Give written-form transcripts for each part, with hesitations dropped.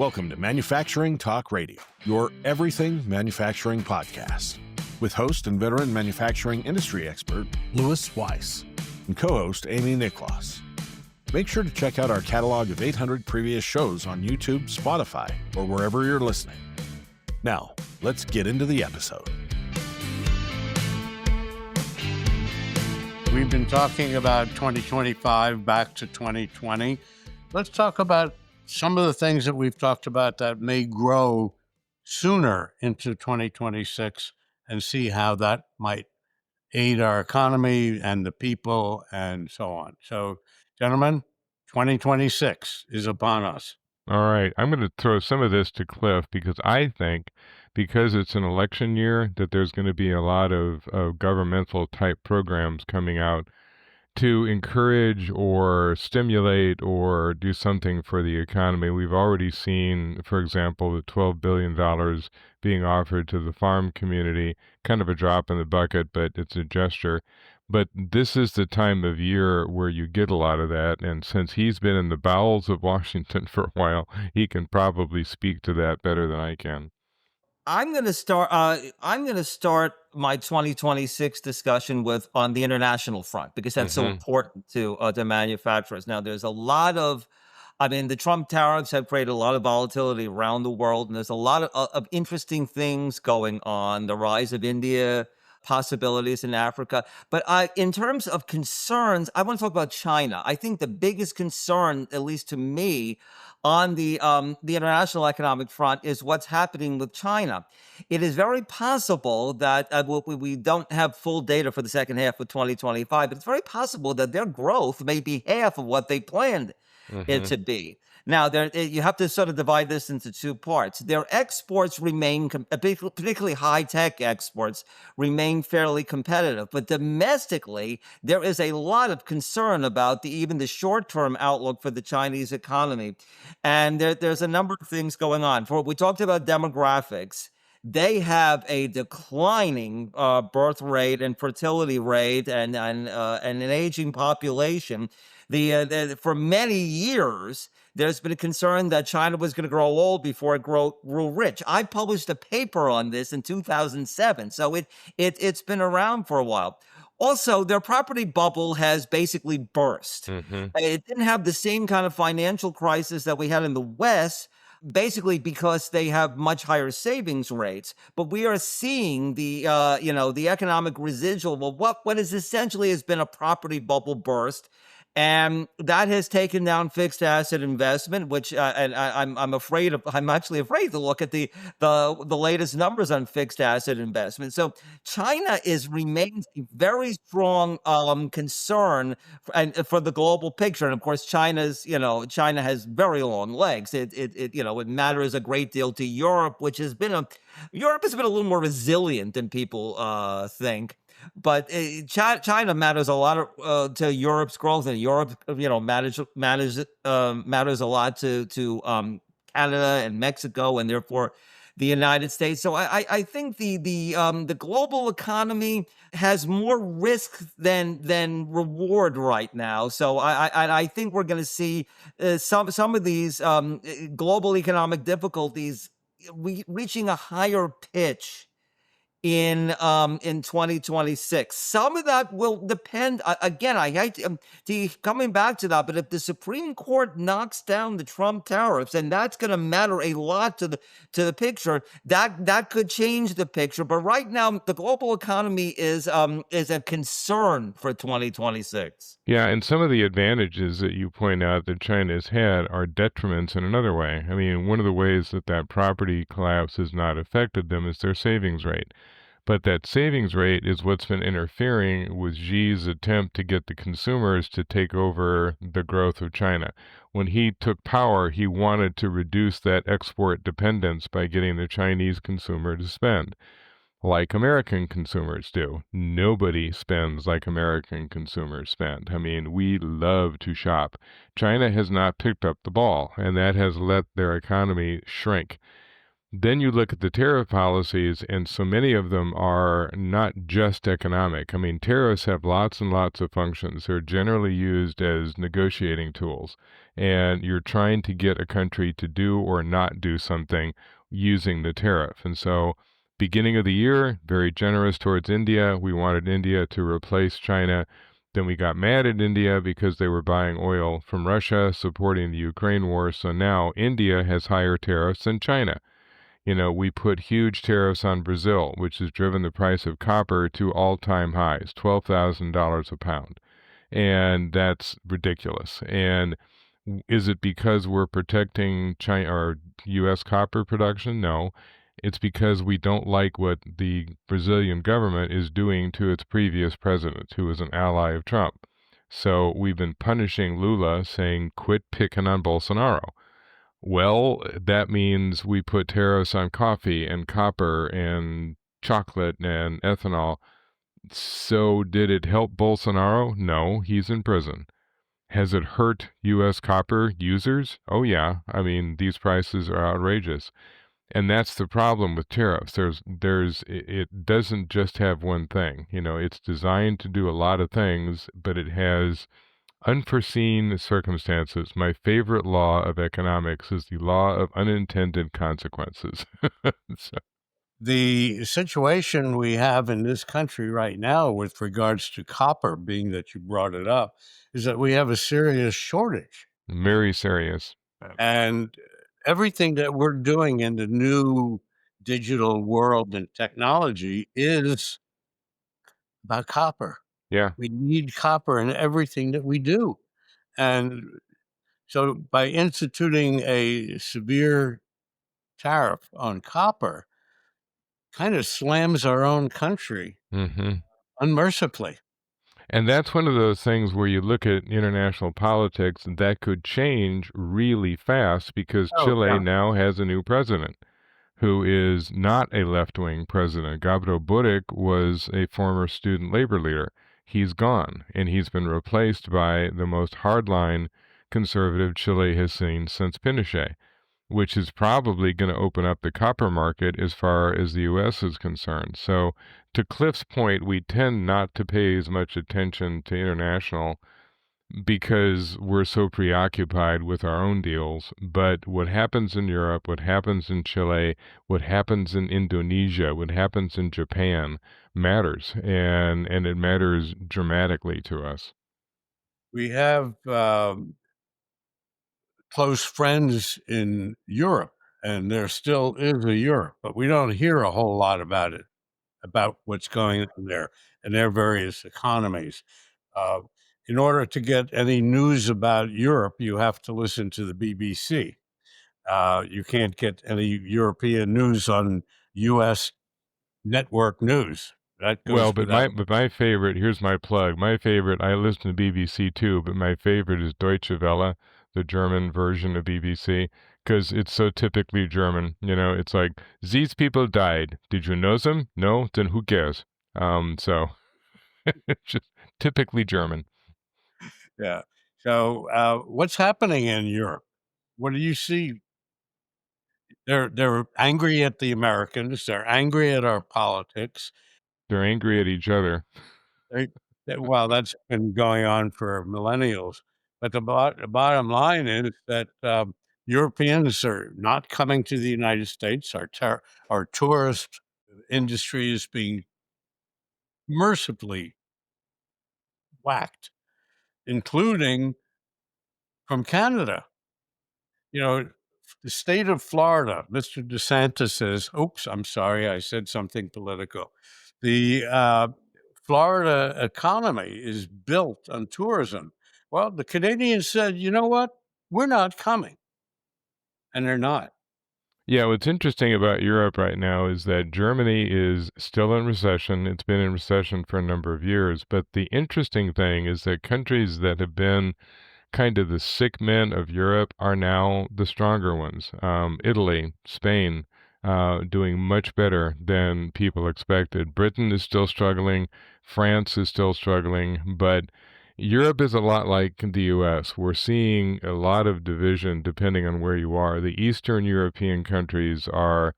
Welcome to Manufacturing Talk Radio, your everything manufacturing podcast, with host and veteran manufacturing industry expert Lewis Weiss and co-host Amy Niklas. Make sure to check out our catalog of 800 previous shows on YouTube, Spotify, or wherever you're listening. Now, let's get into the episode. We've been talking about 2025 back to 2020. Let's talk about some of the things that we've talked about that may grow sooner into 2026 and see how that might aid our economy and the people and so on. So, gentlemen, 2026 is upon us. All right. I'm going to throw some of this to Cliff because I think because it's an election year that there's going to be a lot of governmental type programs coming out to encourage or stimulate or do something for the economy. We've already seen, for example, the $12 billion being offered to the farm community, kind of a drop in the bucket, but it's a gesture. But this is the time of year where you get a lot of that. And since he's been in the bowels of Washington for a while, he can probably speak to that better than I can. I'm going to start my 2026 discussion on the international front because that's so important to manufacturers. Now, there's a lot of, the Trump tariffs have created a lot of volatility around the world, and there's a lot of interesting things going on. The rise of India, possibilities in Africa. But in terms of concerns, I want to talk about China. I think the biggest concern, at least to me, on the international economic front is what's happening with China. It is very possible that we don't have full data for the second half of 2025, but it's very possible that their growth may be half of what they planned it to be. Now, you have to sort of divide this into two parts. Their exports remain, particularly high-tech exports, remain fairly competitive. But domestically, there is a lot of concern about even the short-term outlook for the Chinese economy. And there's a number of things going on. We talked about demographics. They have a declining birth rate and fertility rate and an aging population. For many years, there's been a concern that China was going to grow old before it grew rich. I published a paper on this in 2007, so it's been around for a while. Also, their property bubble has basically burst. It didn't have the same kind of financial crisis that we had in the West, basically because they have much higher savings rates. But we are seeing the economic residual of what is essentially has been a property bubble burst. And that has taken down fixed asset investment, which I'm actually afraid to look at the latest numbers on fixed asset investment. So China remains a very strong concern for the global picture. And of course, China has very long legs. It matters a great deal to Europe, which has been a little more resilient than people think. But China matters a lot to Europe's growth, and Europe, matters a lot to Canada and Mexico, and therefore the United States. So I think the global economy has more risk than reward right now. So I think we're going to see some of these global economic difficulties reaching a higher pitch in 2026. Some of that will depend, again, I hate to keep coming back to that, but if the Supreme Court knocks down the Trump tariffs, and that's going to matter a lot to the picture, that could change the picture. But right now, the global economy is a concern for 2026. Yeah, and some of the advantages that you point out that China has had are detriments in another way. One of the ways that property collapse has not affected them is their savings rate. But that savings rate is what's been interfering with Xi's attempt to get the consumers to take over the growth of China. When he took power, he wanted to reduce that export dependence by getting the Chinese consumer to spend like American consumers do. Nobody spends like American consumers spend. We love to shop. China has not picked up the ball, and that has let their economy shrink. Then you look at the tariff policies, and so many of them are not just economic. I mean, tariffs have lots and lots of functions. They're generally used as negotiating tools, and you're trying to get a country to do or not do something using the tariff. And so, beginning of the year, very generous towards India. We wanted India to replace China. Then we got mad at India because they were buying oil from Russia, supporting the Ukraine war. So now India has higher tariffs than China. We put huge tariffs on Brazil, which has driven the price of copper to all-time highs, $12,000 a pound. And that's ridiculous. And is it because we're protecting China or U.S. copper production? No. It's because we don't like what the Brazilian government is doing to its previous president, who was an ally of Trump. So we've been punishing Lula, saying, quit picking on Bolsonaro. Well, that means we put tariffs on coffee and copper and chocolate and ethanol. So did it help Bolsonaro? No, he's in prison. Has it hurt U.S. copper users? Oh, yeah. I mean, these prices are outrageous. And that's the problem with tariffs. It doesn't just have one thing. It's designed to do a lot of things, but it has unforeseen circumstances. My favorite law of economics is the law of unintended consequences. So, The situation we have in this country right now with regards to copper, being that you brought it up, is that we have a serious shortage. very serious. And everything that we're doing in the new digital world and technology is about copper. Yeah. We need copper in everything that we do. And so by instituting a severe tariff on copper, kind of slams our own country unmercifully. And that's one of those things where you look at international politics that could change really fast because Chile now has a new president who is not a left-wing president. Gabriel Boric was a former student labor leader. He's gone, and he's been replaced by the most hardline conservative Chile has seen since Pinochet, which is probably going to open up the copper market as far as the U.S. is concerned. So to Cliff's point, we tend not to pay as much attention to international because we're so preoccupied with our own deals. But what happens in Europe, what happens in Chile, what happens in Indonesia, what happens in Japan matters, and it matters dramatically to us. We have close friends in Europe, and there still is a Europe, but we don't hear a whole lot about it, about what's going on there and their various economies. In order to get any news about Europe, you have to listen to the BBC. You can't get any European news on U.S. network news. That goes Well, but my favorite, here's my plug. My favorite, I listen to BBC too, but my favorite is Deutsche Welle, the German version of BBC, because it's so typically German. It's like, these people died. Did you know them? No? Then who cares? So it's just typically German. Yeah. So what's happening in Europe? What do you see? They're angry at the Americans. They're angry at our politics. They're angry at each other. Well, that's been going on for millennials. But the bottom line is that Europeans are not coming to the United States. Our tourist industry is being mercifully whacked, including from Canada. The state of Florida, Mr. DeSantis says, oops, I'm sorry, I said something political. The Florida economy is built on tourism. Well, the Canadians said, you know what? We're not coming. And they're not. Yeah, what's interesting about Europe right now is that Germany is still in recession. It's been in recession for a number of years. But the interesting thing is that countries that have been kind of the sick men of Europe are now the stronger ones. Italy, Spain, doing much better than people expected. Britain is still struggling. France is still struggling. But Europe is a lot like the US. We're seeing a lot of division depending on where you are. The Eastern European countries are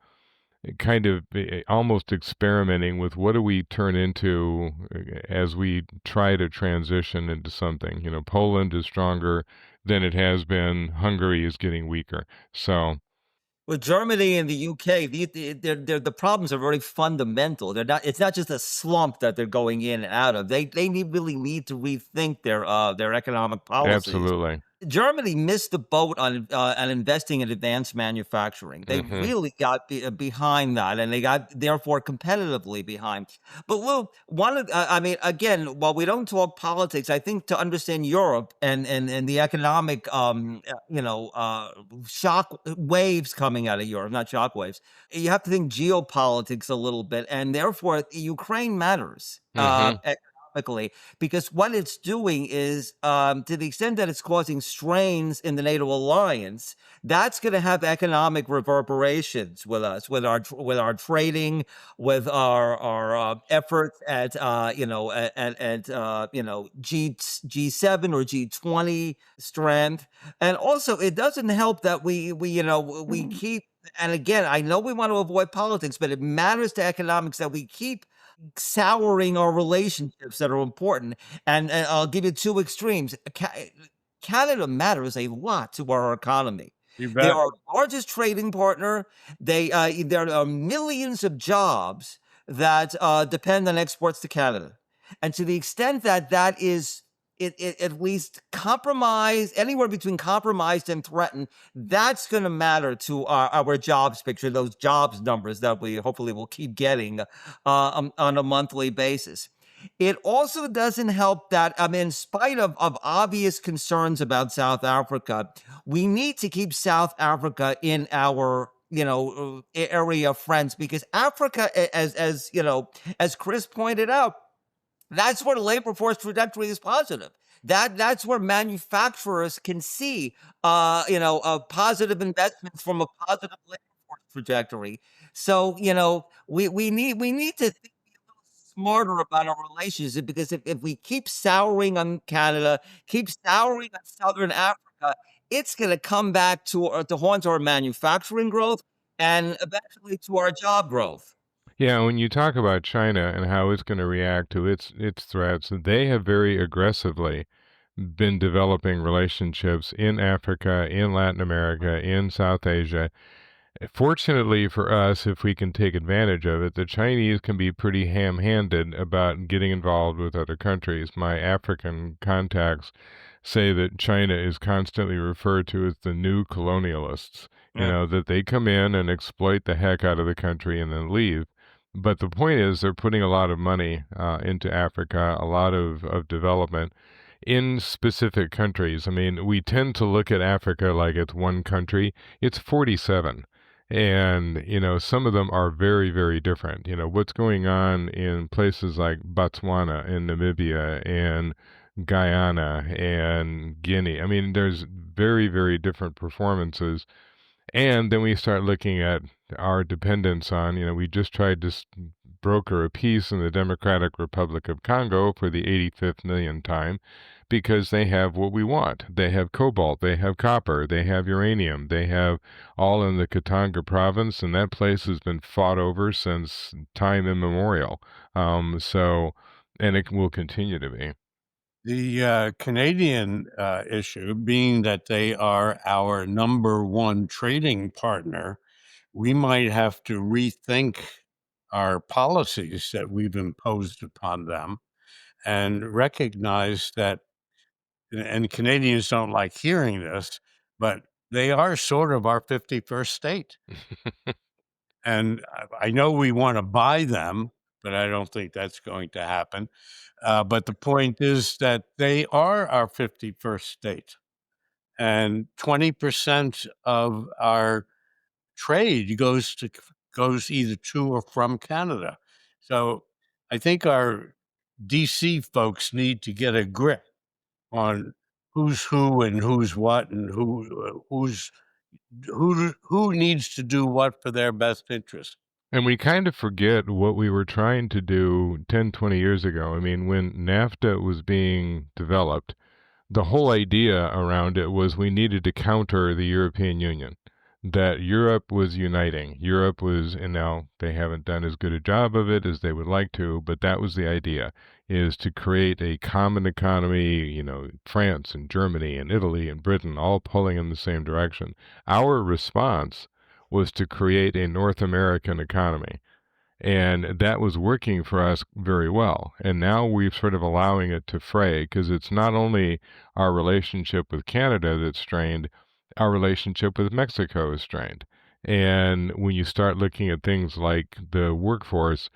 kind of almost experimenting with what do we turn into as we try to transition into something. Poland is stronger than it has been. Hungary is getting weaker. So with Germany and the UK, the problems are very fundamental. They're not. It's not just a slump that they're going in and out of. They really need to rethink their economic policies. absolutely. Germany missed the boat on investing in advanced manufacturing. They really got behind that, and they got therefore competitively behind. But Lou, I mean, again, while we don't talk politics, I think to understand Europe and the economic, shock waves coming out of Europe, not shock waves, you have to think geopolitics a little bit, and therefore Ukraine matters. Economically, because what it's doing is, to the extent that it's causing strains in the NATO alliance, that's going to have economic reverberations with us, with our trading, with our efforts at G7 or G20 strength, and also it doesn't help that we keep. And again, I know we want to avoid politics, but it matters to economics that we keep souring our relationships that are important. And I'll give you two extremes. Canada matters a lot to our economy. They are our largest trading partner. There are millions of jobs that depend on exports to Canada. And to the extent that that is at least compromised, anywhere between compromised and threatened, that's going to matter to our jobs picture, those jobs numbers that we hopefully will keep getting on a monthly basis. It also doesn't help that, in spite of obvious concerns about South Africa, we need to keep South Africa in our area of friends, because Africa, as Chris pointed out, that's where the labor force trajectory is positive. That's where manufacturers can see, positive investments from a positive labor force trajectory. So, we need to think a little smarter about our relationship, because if we keep souring on Canada, keep souring on Southern Africa, it's going to come back to haunt our manufacturing growth and eventually to our job growth. Yeah, when you talk about China and how it's going to react to its threats, they have very aggressively been developing relationships in Africa, in Latin America, in South Asia. Fortunately for us, if we can take advantage of it, the Chinese can be pretty ham-handed about getting involved with other countries. My African contacts say that China is constantly referred to as the new colonialists, that they come in and exploit the heck out of the country and then leave. But the point is, they're putting a lot of money into Africa, a lot of development in specific countries. I mean, we tend to look at Africa like it's one country. It's 47. And, some of them are very, very different. What's going on in places like Botswana and Namibia and Guyana and Guinea. I mean, there's very, very different performances. And then we start looking at our dependence on, we just tried to broker a peace in the Democratic Republic of Congo for the 85th millionth time, because they have what we want. They have cobalt, they have copper, they have uranium, they have all in the Katanga province, and that place has been fought over since time immemorial. And it will continue to be. The Canadian issue being that they are our number one trading partner, we might have to rethink our policies that we've imposed upon them and recognize that, and Canadians don't like hearing this, but they are sort of our 51st state. And I know we want to buy them, but I don't think that's going to happen. But the point is that they are our 51st state. And 20% of our trade goes either to or from Canada. So I think our DC folks need to get a grip on who's who and who's what, and who needs to do what for their best interest. And we kind of forget what we were trying to do 10, 20 years ago. I mean, when NAFTA was being developed, the whole idea around it was we needed to counter the European Union, that Europe was uniting. Europe was, and now they haven't done as good a job of it as they would like to, but that was the idea, is to create a common economy, France and Germany and Italy and Britain all pulling in the same direction. Our response was to create a North American economy. And that was working for us very well. And now we're sort of allowing it to fray, because it's not only our relationship with Canada that's strained, our relationship with Mexico is strained. And when you start looking at things like the workforce,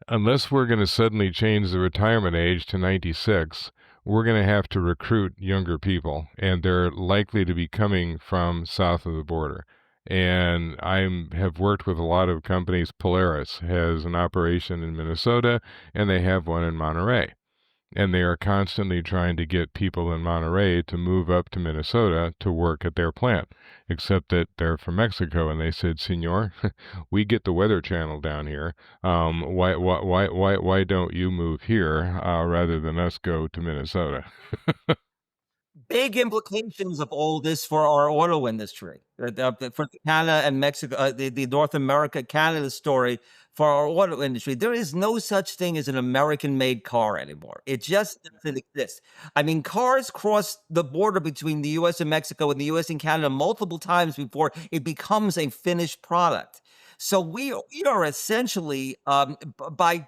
unless we're going to suddenly change the retirement age to 96, we're going to have to recruit younger people, and they're likely to be coming from south of the border. And I have worked with a lot of companies. Polaris has an operation in Minnesota, and they have one in Monterey. And they are constantly trying to get people in Monterey to move up to Minnesota to work at their plant, except that they're from Mexico. And they said, "Senor, we get the Weather Channel down here. Why don't you move here rather than us go to Minnesota?" Big implications of all this for our auto industry, for Canada and Mexico, the North America Canada story for our auto industry. There is no such thing as an American-made car anymore. It just doesn't exist. I mean, cars cross the border between the U.S. and Mexico and the U.S. and Canada multiple times before it becomes a finished product. So we are essentially by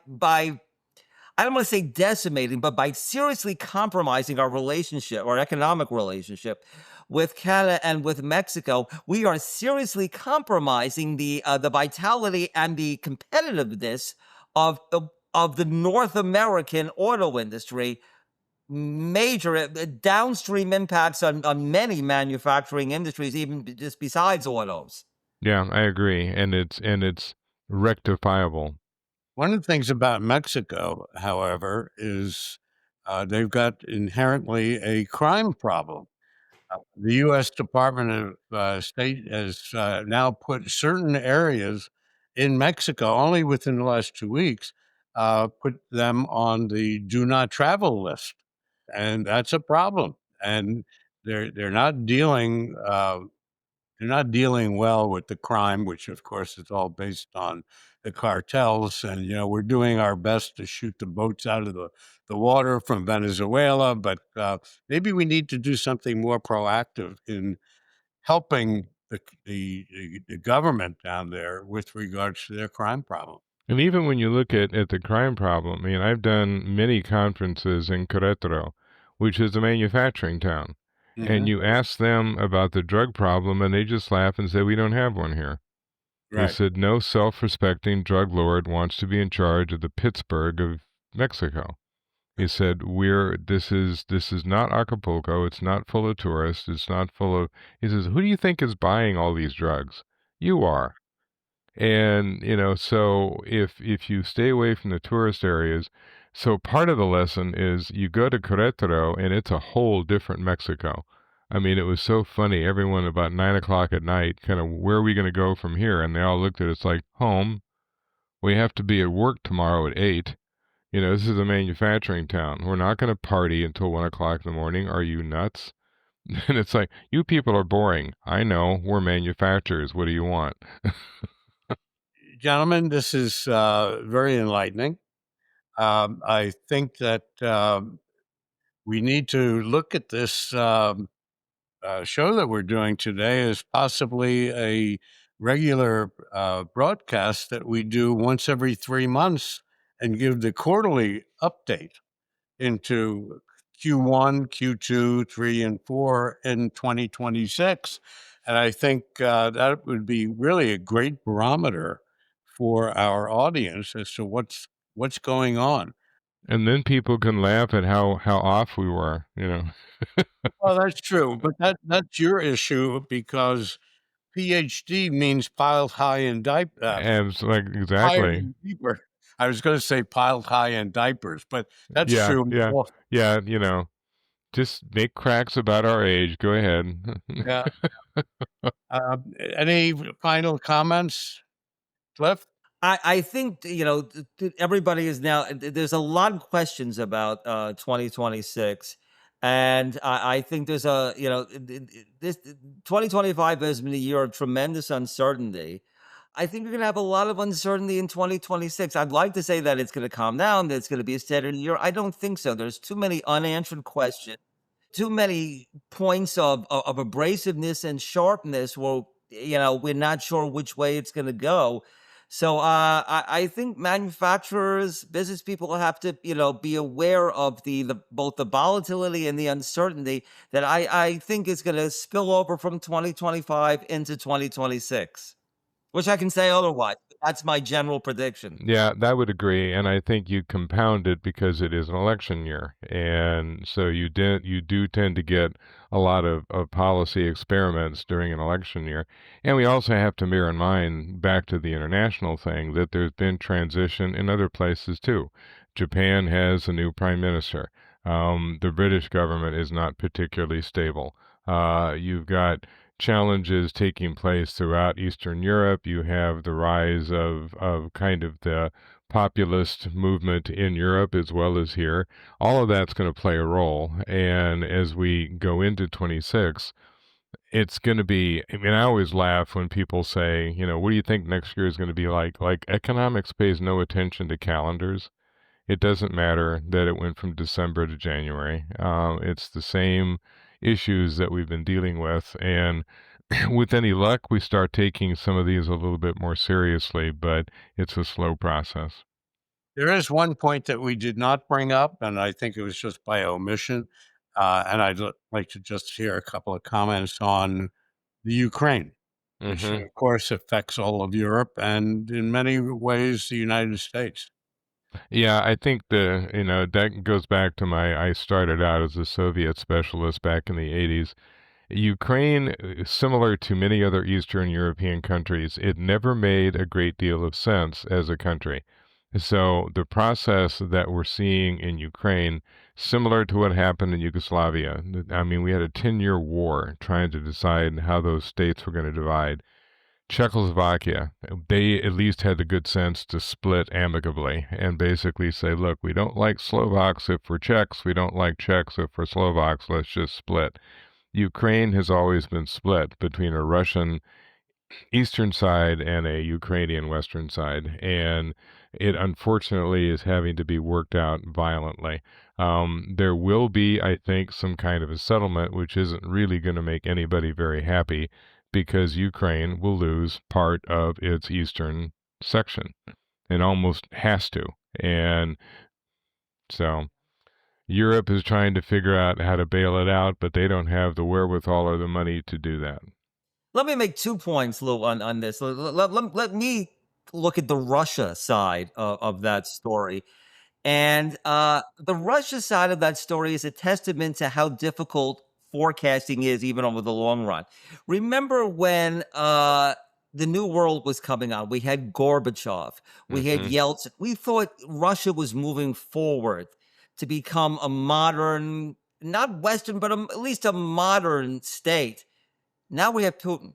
I don't want to say decimating, but by seriously compromising our relationship, our economic relationship with Canada and with Mexico, we are seriously compromising the vitality and the competitiveness of the North American auto industry. Major downstream impacts on many manufacturing industries, even just besides autos. Yeah, I agree, and it's rectifiable. One of the things about Mexico, however, is they've got inherently a crime problem. The U.S. Department of State has now put certain areas in Mexico, only within the last 2 weeks, put them on the do not travel list. And that's a problem. And they're not dealing they're not dealing well with the crime, which of course is all based on the cartels. And, we're doing our best to shoot the boats out of the water from Venezuela, but maybe we need to do something more proactive in helping the government down there with regards to their crime problem. And even when you look at the crime problem, I mean, I've done many conferences in Querétaro, which is a manufacturing town. And you ask them about the drug problem, and they just laugh and say, "We don't have one here." They Right. said, "No self-respecting drug lord wants to be in charge of the Pittsburgh of Mexico." He said, this is not Acapulco. It's not full of tourists. It's not full of," he says, "Who do you think is buying all these drugs? You are." And, so if you stay away from the tourist areas, so part of the lesson is you go to Querétaro and it's a whole different Mexico. I mean, it was so funny. Everyone about 9 o'clock at night, kind of, "Where are we going to go from here?" And they all looked at us like, "Home. We have to be at work tomorrow at 8. This is a manufacturing town. We're not going to party until 1 o'clock in the morning. Are you nuts?" And it's like, "You people are boring. I know. We're manufacturers. What do you want?" Gentlemen, this is very enlightening. I think that we need to look at this show that we're doing today as possibly a regular broadcast that we do once every 3 months and give the quarterly update into Q1, Q2, 3, and 4 in 2026. And I think that would be really a great barometer for our audience as to what's going on. And then people can laugh at how off we were. Well, that's true, but that's your issue because PhD means piled high in And it's like, higher exactly. than deeper. I was going to say piled high in diapers, but that's Yeah, true. yeah, Well, yeah. Just make cracks about our age. Go ahead. yeah. Any final comments, Cliff? I think, everybody is now, there's a lot of questions about 2026. And I think there's this 2025 has been a year of tremendous uncertainty. I think we're going to have a lot of uncertainty in 2026. I'd like to say that it's going to calm down, that it's going to be a steady year. I don't think so. There's too many unanswered questions, too many points of abrasiveness and sharpness where, we're not sure which way it's going to go. So I think manufacturers, business people have to, be aware of the both the volatility and the uncertainty that I think is going to spill over from 2025 into 2026. Wish I can say otherwise, but that's my general prediction. Yeah, that would agree, and I think you compound it because it is an election year, and so you do tend to get a lot of policy experiments during an election year. And we also have to bear in mind, back to the international thing, that there's been transition in other places too. Japan has a new prime minister. The British government is not particularly stable. You've got challenges taking place throughout Eastern Europe. You have the rise of kind of the populist movement in Europe as well as here. All of that's going to play a role. And as we go into 26, it's going to be, I mean, I always laugh when people say, what do you think next year is going to be like? Like, economics pays no attention to calendars. It doesn't matter that it went from December to January. It's the same issues that we've been dealing with. And with any luck, we start taking some of these a little bit more seriously, but it's a slow process. There is one point that we did not bring up, and I think it was just by omission. And I'd like to just hear a couple of comments on the Ukraine, which, Mm-hmm. of course, affects all of Europe and in many ways the United States. Yeah, I think that goes back to I started out as a Soviet specialist back in the 80s. Ukraine, similar to many other Eastern European countries, it never made a great deal of sense as a country. So the process that we're seeing in Ukraine, similar to what happened in Yugoslavia, I mean, we had a 10-year war trying to decide how those states were going to divide. Czechoslovakia, they at least had the good sense to split amicably and basically say, look, we don't like Slovaks if we're Czechs, we don't like Czechs if we're Slovaks, let's just split. Ukraine has always been split between a Russian eastern side and a Ukrainian western side, and it unfortunately is having to be worked out violently. There will be, I think, some kind of a settlement, which isn't really going to make anybody very happy because Ukraine will lose part of its eastern section. It almost has to. And so Europe is trying to figure out how to bail it out, but they don't have the wherewithal or the money to do that. Let me make 2 points, Lou, on this. Let me look at the Russia side of that story. And the Russia side of that story is a testament to how difficult forecasting is, even over the long run. Remember when the New World was coming on? We had Gorbachev, we had Yeltsin. We thought Russia was moving forward to become a modern, not Western, but at least a modern state. Now we have Putin.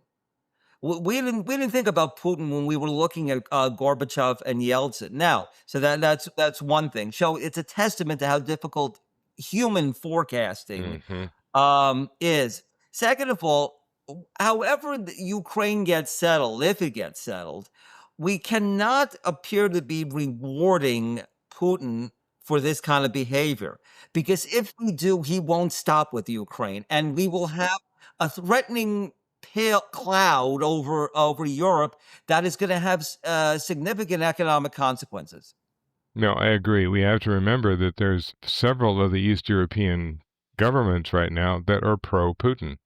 We didn't think about Putin when we were looking at Gorbachev and Yeltsin. Now, so that's one thing. So it's a testament to how difficult human forecasting is. Second of all, however Ukraine gets settled, if it gets settled, we cannot appear to be rewarding Putin for this kind of behavior, because if we do, he won't stop with Ukraine, and we will have a threatening pale cloud over Europe that is going to have significant economic consequences. No, I agree. We have to remember that there's several of the East European governments right now that are pro-Putin.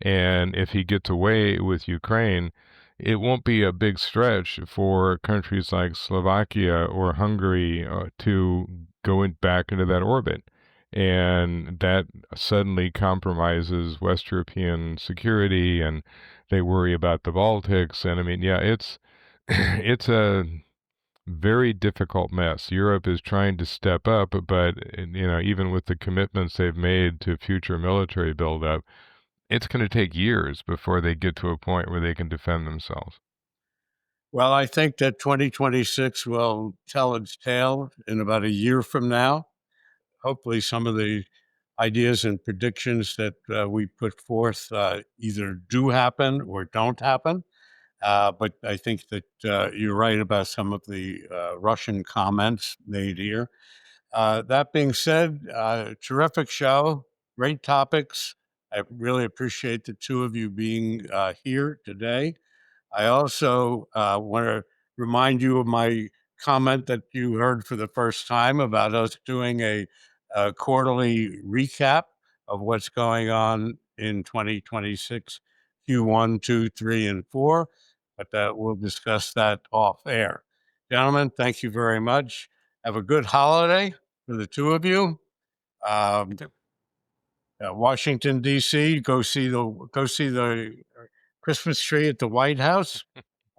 And if he gets away with Ukraine, it won't be a big stretch for countries like Slovakia or Hungary to go back into that orbit. And that suddenly compromises West European security, and they worry about the Baltics. And I mean, yeah, it's it's a very difficult mess. Europe is trying to step up, but even with the commitments they've made to future military buildup, it's going to take years before they get to a point where they can defend themselves. Well, I think that 2026 will tell its tale in about a year from now. Hopefully, some of the ideas and predictions that we put forth either do happen or don't happen. But I think that you're right about some of the Russian comments made here. That being said, terrific show, great topics. I really appreciate the two of you being here today. I also want to remind you of my comment that you heard for the first time about us doing a quarterly recap of what's going on in 2026, Q1, 2, 3, and 4. But we'll discuss that off air. Gentlemen, thank you very much. Have a good holiday for the two of you. Washington, D.C., go see the Christmas tree at the White House.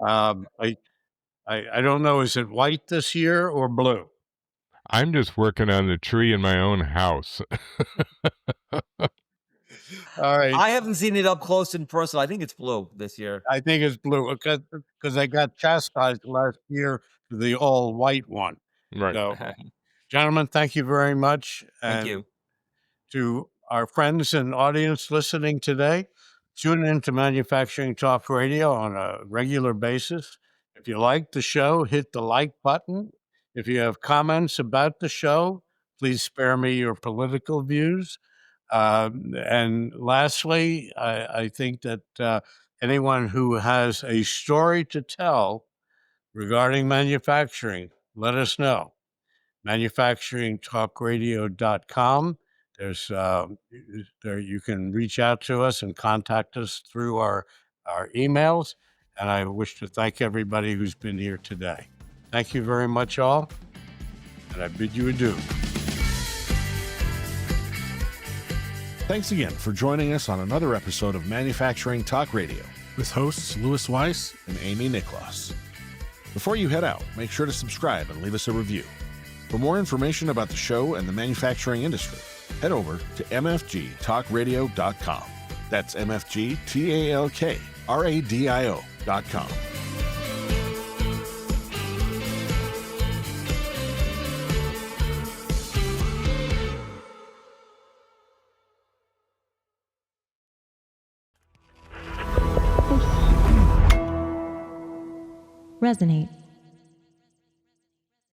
I don't know, is it white this year or blue? I'm just working on the tree in my own house. All right. I haven't seen it up close in person. I think it's blue this year. I think it's blue because I got chastised last year for the all white one. Right. So, gentlemen, thank you very much. Thank And you. to our friends and audience listening today, tune into Manufacturing Talk Radio on a regular basis. If you like the show, hit the like button. If you have comments about the show, please spare me your political views. And lastly, I think that anyone who has a story to tell regarding manufacturing, let us know. ManufacturingTalkRadio.com. There you can reach out to us and contact us through our emails. And I wish to thank everybody who's been here today. Thank you very much, all. And I bid you adieu. Thanks again for joining us on another episode of Manufacturing Talk Radio with hosts Lewis Weiss and Amy Niklas. Before you head out, make sure to subscribe and leave us a review. For more information about the show and the manufacturing industry, head over to mfgtalkradio.com. That's mfgtalkradio.com. Resonate.